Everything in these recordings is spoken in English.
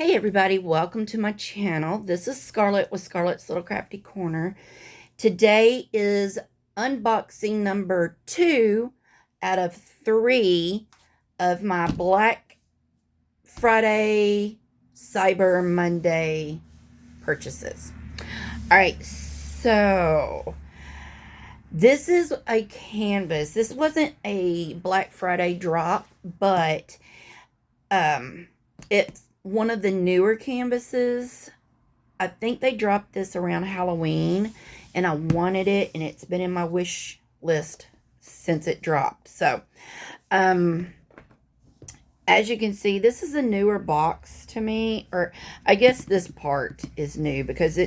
Hey everybody, welcome to my channel. This is Scarlett with Scarlett's Little Crafty Corner. Today is unboxing number 2 out of 3 of my Black Friday, Cyber Monday purchases. Alright, so this is a canvas. This wasn't a Black Friday drop, but it's one of the newer canvases. I think they dropped this around Halloween, and I wanted it, and it's been in my wish list since it dropped. So, as you can see, this is a newer box to me, or I guess this part is new because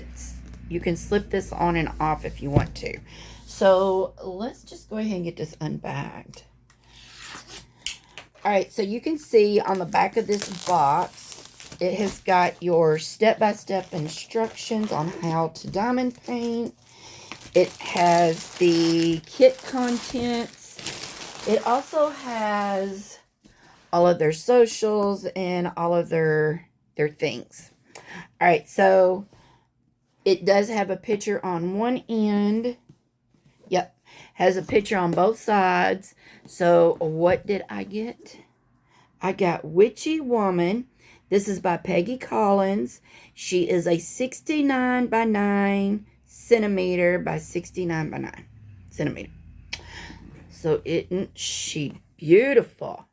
you can slip this on and off if you want to. So, let's just go ahead and get this unbagged. Alright, so you can see on the back of this box, it has got your step-by-step instructions on how to diamond paint. It has the kit contents. It also has all of their socials and all of their things. Alright, so it does have a picture on one end. Yep, has a picture on both sides. So what did I get? I got Witchy Woman. This is by Peggy Collins. She is a 69 by 9 centimeter by 69 by 9 centimeter. So isn't she beautiful?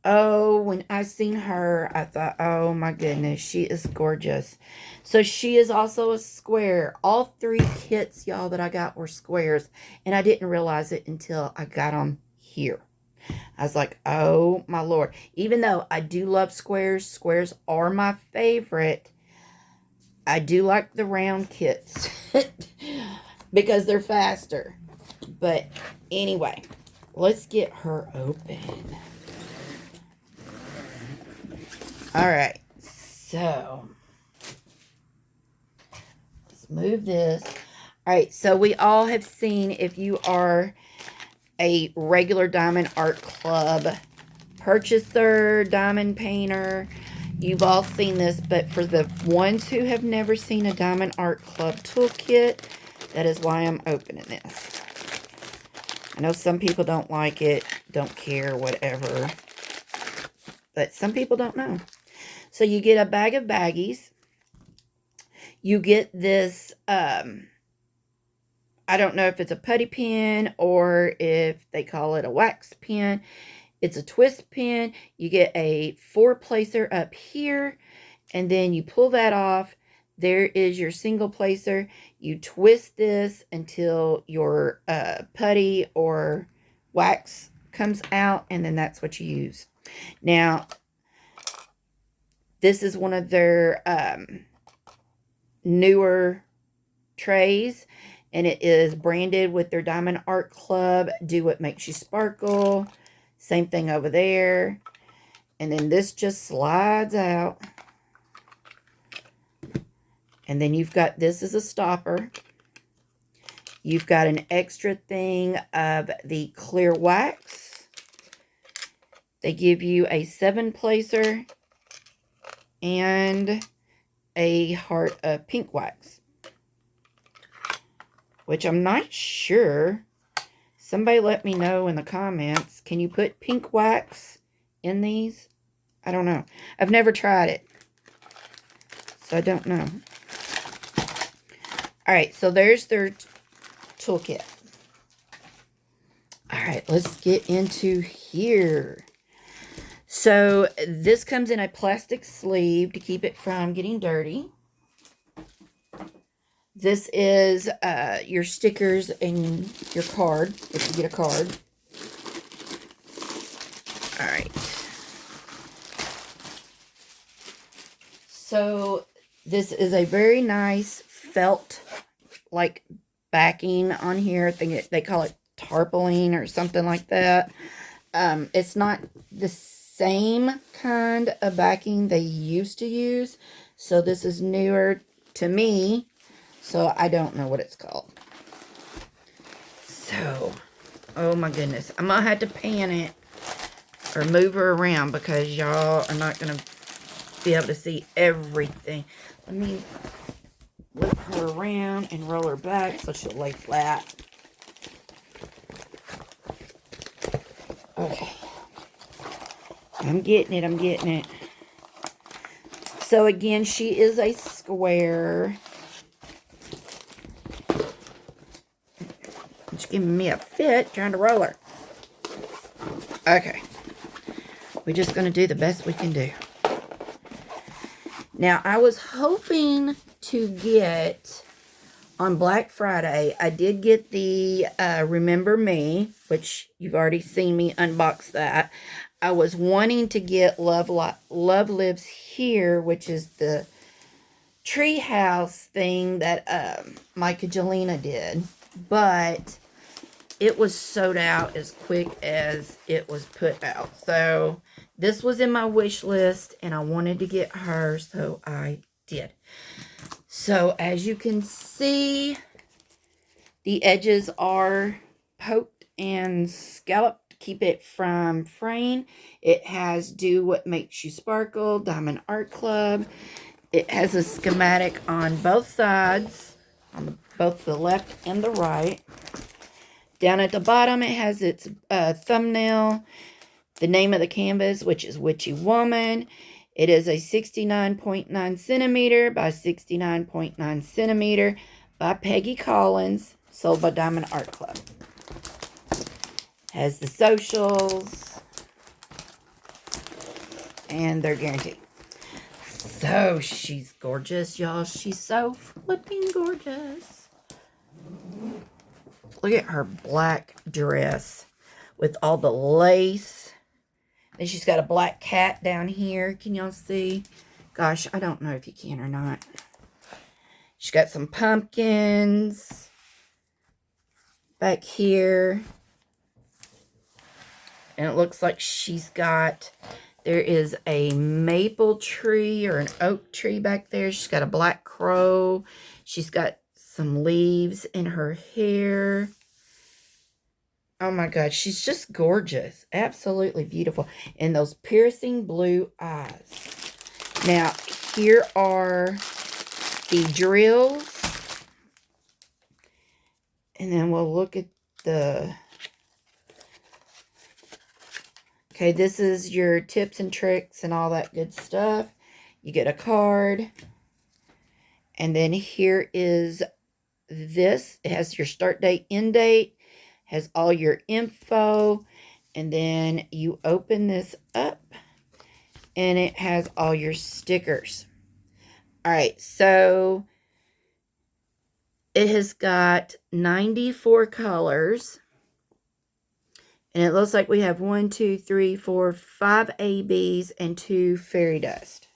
Oh, when I seen her, I thought, oh my goodness, she is gorgeous. So she is also a square. All 3 kits, y'all, that I got were squares. And I didn't realize it until I got them here. I was like, oh my Lord. Even though I do love squares, squares are my favorite, I do like the round kits because they're faster. But anyway, let's get her open. Alright, so let's move this. Alright, so we all have seen, if you are a regular Diamond Art Club purchaser, diamond painter, you've all seen this, but for the ones who have never seen a Diamond Art Club toolkit, that is why I'm opening this. I know some people don't like it, don't care, whatever, but some people don't know. So you get a bag of baggies. You get this, I don't know if it's a putty pen or if they call it a wax pen. It's a twist pen. You get a 4-placer up here, and then you pull that off. There is your single placer. You twist this until your putty or wax comes out, and then that's what you use. Now, this is one of their newer trays. And it is branded with their Diamond Art Club. Do what makes you sparkle. Same thing over there. And then this just slides out. And then you've got this as a stopper. You've got an extra thing of the clear wax. They give you a 7-placer and a heart of pink wax, which I'm not sure. Somebody let me know in the comments. Can you put pink wax in these? I don't know. I've never tried it, so I don't know. Alright, so there's their toolkit. Alright, let's get into here. So this comes in a plastic sleeve to keep it from getting dirty. This is your stickers and your card, if you get a card. Alright. So, this is a very nice felt, like, backing on here. I think they call it tarpaulin or something like that. It's not the same kind of backing they used to use. So, this is newer to me. So, I don't know what it's called. So, oh my goodness. I'm going to have to pan it or move her around because y'all are not going to be able to see everything. Let me flip her around and roll her back so she'll lay flat. Okay. I'm getting it. I'm getting it. So again, she is a square. She's giving me a fit trying to roll her. Okay. We're just going to do the best we can do. Now, I was hoping to get, on Black Friday, I did get the Remember Me, which you've already seen me unbox that. I was wanting to get Love Lives Here, which is the treehouse thing that Micah Jelena did. But it was sold out as quick as it was put out. So this was in my wish list, and I wanted to get her, so I did. So as you can see, the edges are poked and scalloped to keep it from fraying. It has Do What Makes You Sparkle, Diamond Art Club. It has a schematic on both sides, on both the left and the right. Down at the bottom, it has its thumbnail, the name of the canvas, which is Witchy Woman. It is a 69.9 centimeter by 69.9 centimeter by Peggy Collins, sold by Diamond Art Club. Has the socials, and they're guaranteed. So, she's gorgeous, y'all. She's so flipping gorgeous. Look at her black dress with all the lace. And she's got a black cat down here. Can y'all see? Gosh, I don't know if you can or not. She's got some pumpkins back here. And it looks like she's got, there is a maple tree or an oak tree back there. She's got a black crow. She's got some leaves in her hair. Oh my God, she's just gorgeous. Absolutely beautiful. And those piercing blue eyes. Now, here are the drills. And then we'll look at the... Okay, this is your tips and tricks and all that good stuff. You get a card. And then here is this. It has your start date, end date. Has all your info, and then you open this up and it has all your stickers. All right, so it has got 94 colors, and it looks like we have 1, 2, 3, 4, 5 ABs and 2 fairy dust,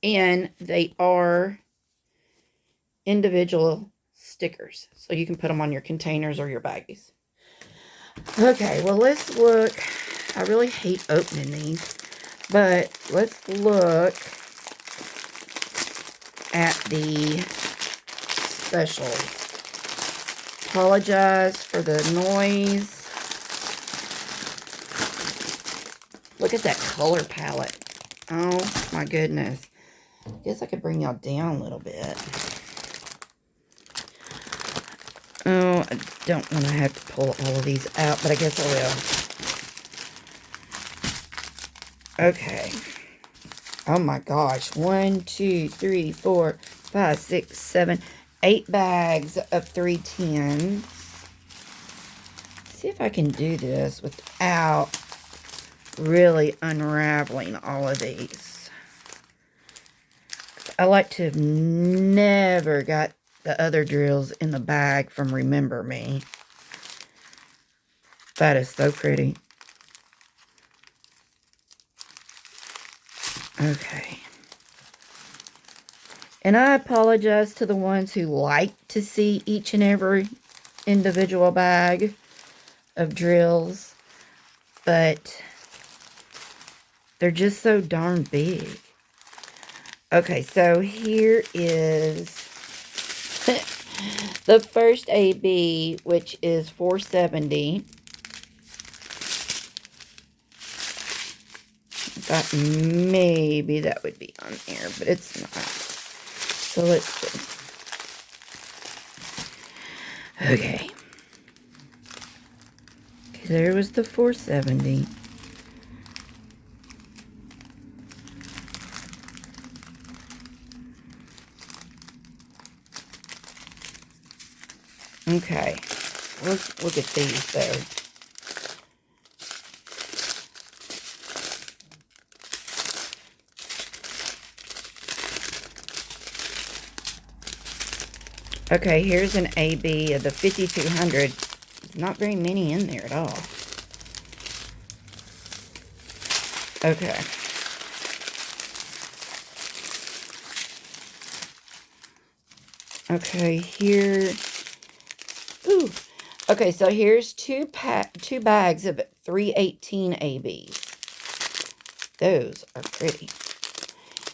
and they are individual stickers, so you can put them on your containers or your baggies. Okay, well, let's look. I really hate opening these, but let's look at the specials. Apologize for the noise. Look at that color palette. Oh my goodness. I guess I could bring y'all down a little bit. Oh, I don't want to have to pull all of these out, but I guess I will. Okay. Oh my gosh. 1, 2, 3, 4, 5, 6, 7, 8 bags of 310s. See if I can do this without really unraveling all of these. I like to have never got the other drills in the bag from Remember Me. That is so pretty. Okay. And I apologize to the ones who like to see each and every individual bag of drills, but they're just so darn big. Okay, so here is the first AB, which is $4.70. thought maybe that would be on there, but it's not. So let's see. Okay. There was the 470. Okay. Let's look at these though. Okay, here's an AB of the 5200. Not very many in there at all. Okay. Okay, here. Ooh. Okay, so here's two bags of 318 ABs. Those are pretty.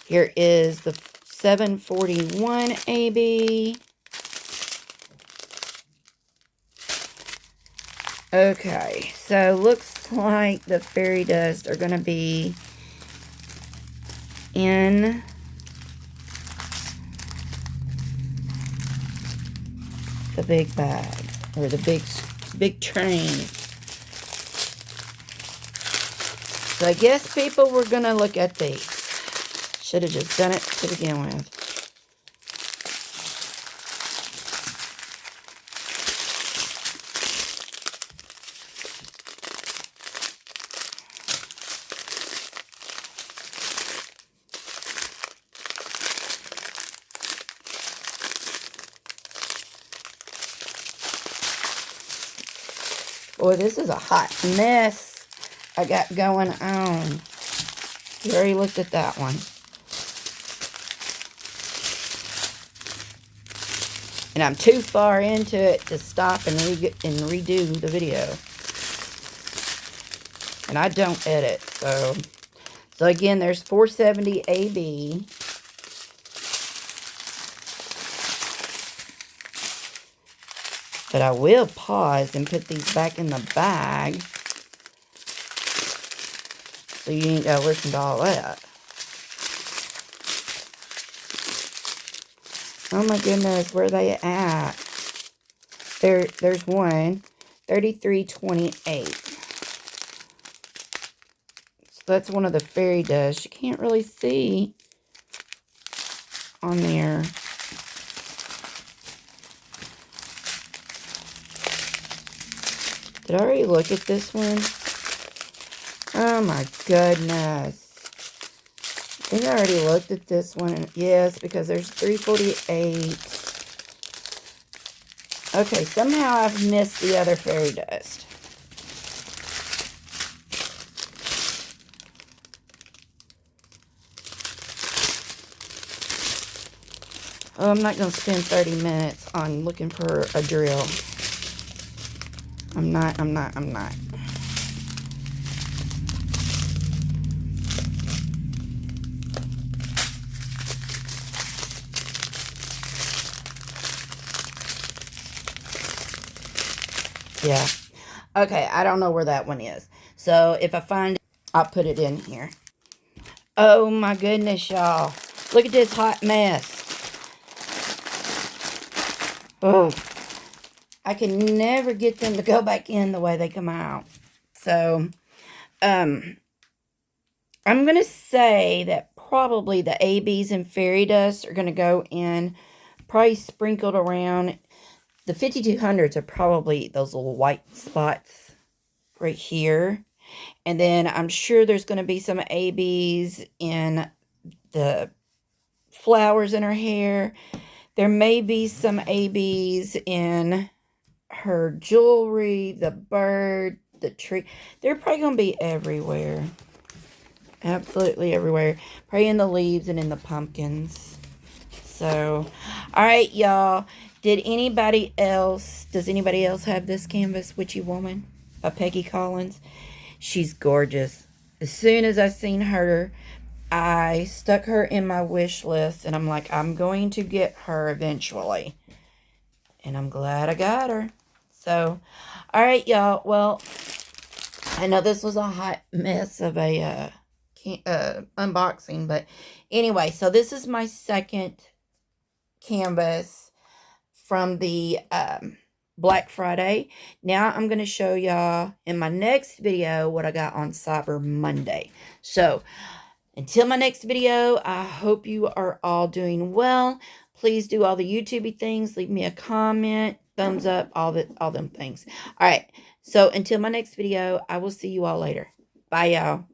Here is the 741 AB. Okay, so looks like the fairy dust are going to be in the big bag, or the big train. So I guess people were going to look at these. Should have just done it to begin with. Boy, this is a hot mess I got going on. You already looked at that one. And I'm too far into it to stop and redo the video. And I don't edit, so again, there's 470 AB. But I will pause and put these back in the bag. So you ain't got to listen to all that. Oh my goodness, where are they at? There's one. 3328. So that's one of the fairy dust. You can't really see on there. Did I already look at this one? Oh my goodness. I think I already looked at this one. Yes, because there's 348. Okay, somehow I've missed the other fairy dust. Oh, I'm not going to spend 30 minutes on looking for a drill. I'm not. Yeah. Okay, I don't know where that one is. So if I find it, I'll put it in here. Oh my goodness, y'all. Look at this hot mess. Oh. I can never get them to go back in the way they come out. So, I'm going to say that probably the ABs and fairy dust are going to go in, probably sprinkled around. The 5200s are probably those little white spots right here. And then I'm sure there's going to be some ABs in the flowers in her hair. There may be some ABs in her jewelry, the bird, the tree. They're probably going to be everywhere. Absolutely everywhere. Probably in the leaves and in the pumpkins. So, alright, y'all. Does anybody else have this canvas, Witchy Woman, by Peggy Collins? She's gorgeous. As soon as I seen her, I stuck her in my wish list, and I'm like, I'm going to get her eventually. And I'm glad I got her. So, alright, y'all. Well, I know this was a hot mess of a unboxing. But anyway, so this is my second canvas from the Black Friday. Now I'm going to show y'all in my next video what I got on Cyber Monday. So until my next video, I hope you are all doing well. Please do all the YouTubey things. Leave me a comment, thumbs up, all them things. All right. So until my next video, I will see you all later. Bye, y'all.